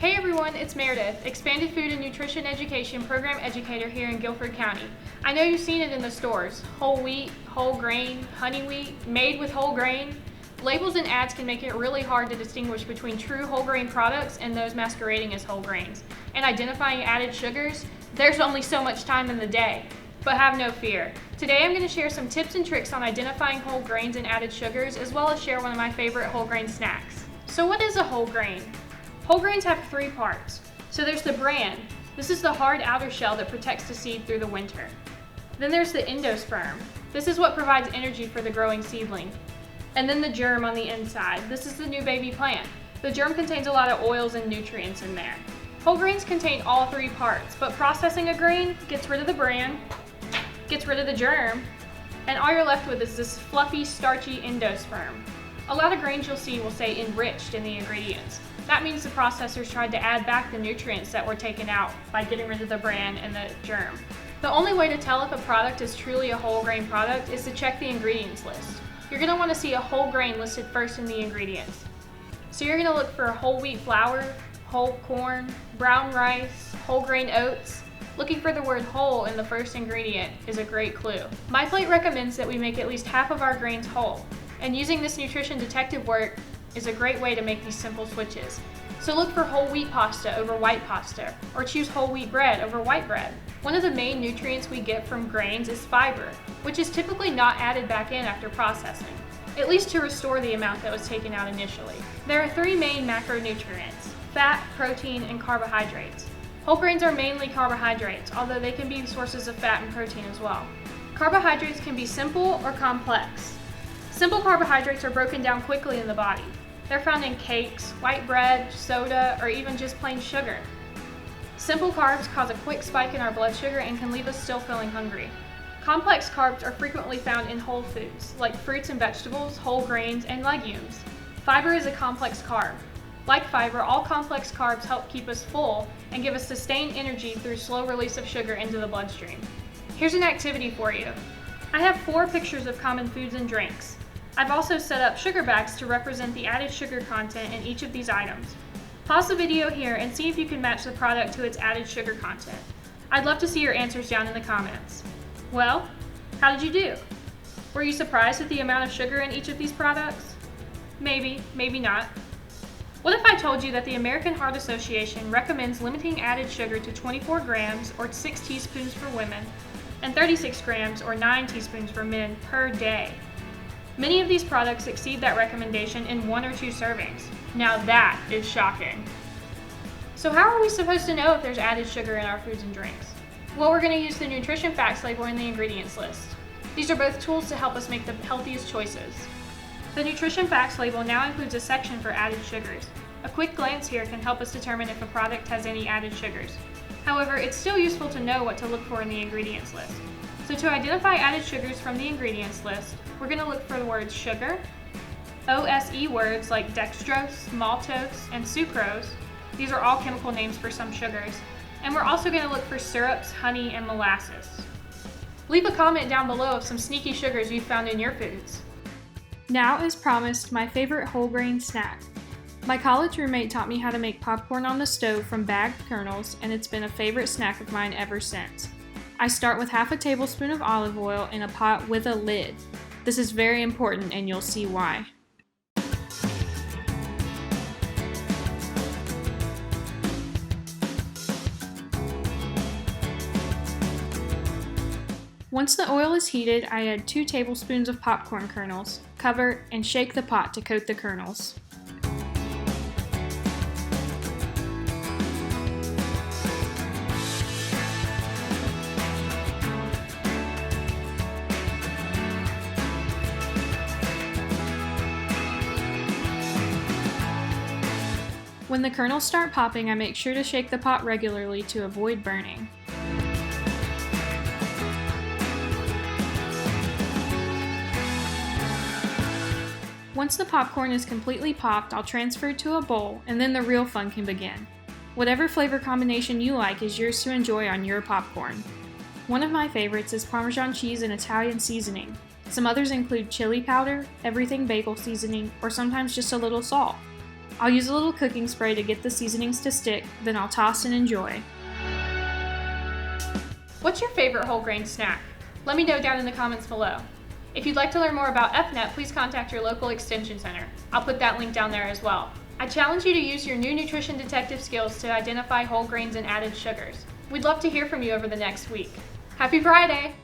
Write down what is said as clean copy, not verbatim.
Hey everyone, it's Meredith, Expanded Food and Nutrition Education Program Educator here in Guilford County. I know you've seen it in the stores: whole wheat, whole grain, honey wheat, made with whole grain. Labels and ads can make it really hard to distinguish between true whole grain products and those masquerading as whole grains. And identifying added sugars, there's only so much time in the day. But have no fear. Today I'm going to share some tips and tricks on identifying whole grains and added sugars, as well as share one of my favorite whole grain snacks. So what is a whole grain? Whole grains have three parts. So there's the bran. This is the hard outer shell that protects the seed through the winter. Then there's the endosperm. This is what provides energy for the growing seedling. And then the germ on the inside. This is the new baby plant. The germ contains a lot of oils and nutrients in there. Whole grains contain all three parts, but processing a grain gets rid of the bran, gets rid of the germ, and all you're left with is this fluffy, starchy endosperm. A lot of grains you'll see will say enriched in the ingredients. That means the processors tried to add back the nutrients that were taken out by getting rid of the bran and the germ. The only way to tell if a product is truly a whole grain product is to check the ingredients list. You're going to want to see a whole grain listed first in the ingredients. So you're going to look for whole wheat flour, whole corn, brown rice, whole grain oats. Looking for the word whole in the first ingredient is a great clue. My Plate recommends that we make at least half of our grains whole, and using this nutrition detective work is a great way to make these simple switches. So look for whole wheat pasta over white pasta, or choose whole wheat bread over white bread. One of the main nutrients we get from grains is fiber, which is typically not added back in after processing, at least to restore the amount that was taken out initially. There are three main macronutrients: fat, protein, and carbohydrates. Whole grains are mainly carbohydrates, although they can be sources of fat and protein as well. Carbohydrates can be simple or complex. Simple carbohydrates are broken down quickly in the body. They're found in cakes, white bread, soda, or even just plain sugar. Simple carbs cause a quick spike in our blood sugar and can leave us still feeling hungry. Complex carbs are frequently found in whole foods, like fruits and vegetables, whole grains, and legumes. Fiber is a complex carb. Like fiber, all complex carbs help keep us full and give us sustained energy through slow release of sugar into the bloodstream. Here's an activity for you. I have 4 pictures of common foods and drinks. I've also set up sugar bags to represent the added sugar content in each of these items. Pause the video here and see if you can match the product to its added sugar content. I'd love to see your answers down in the comments. Well, how did you do? Were you surprised at the amount of sugar in each of these products? Maybe, maybe not. What if I told you that the American Heart Association recommends limiting added sugar to 24 grams or 6 teaspoons for women and 36 grams or 9 teaspoons for men per day? Many of these products exceed that recommendation in 1 or 2 servings. Now that is shocking. So how are we supposed to know if there's added sugar in our foods and drinks? Well, we're going to use the nutrition facts label in the ingredients list. These are both tools to help us make the healthiest choices. The nutrition facts label now includes a section for added sugars. A quick glance here can help us determine if a product has any added sugars. However, it's still useful to know what to look for in the ingredients list. So to identify added sugars from the ingredients list, we're going to look for the words sugar, OSE words like dextrose, maltose, and sucrose. These are all chemical names for some sugars. And we're also going to look for syrups, honey, and molasses. Leave a comment down below of some sneaky sugars you've found in your foods. Now, as promised, my favorite whole grain snack. My college roommate taught me how to make popcorn on the stove from bagged kernels, and it's been a favorite snack of mine ever since. I start with half a tablespoon of olive oil in a pot with a lid. This is very important, and you'll see why. Once the oil is heated, I add 2 tablespoons of popcorn kernels, cover, and shake the pot to coat the kernels. When the kernels start popping, I make sure to shake the pot regularly to avoid burning. Once the popcorn is completely popped, I'll transfer it to a bowl, and then the real fun can begin. Whatever flavor combination you like is yours to enjoy on your popcorn. One of my favorites is Parmesan cheese and Italian seasoning. Some others include chili powder, everything bagel seasoning, or sometimes just a little salt. I'll use a little cooking spray to get the seasonings to stick, then I'll toss and enjoy. What's your favorite whole grain snack? Let me know down in the comments below. If you'd like to learn more about FNET, please contact your local extension center. I'll put that link down there as well. I challenge you to use your new nutrition detective skills to identify whole grains and added sugars. We'd love to hear from you over the next week. Happy Friday!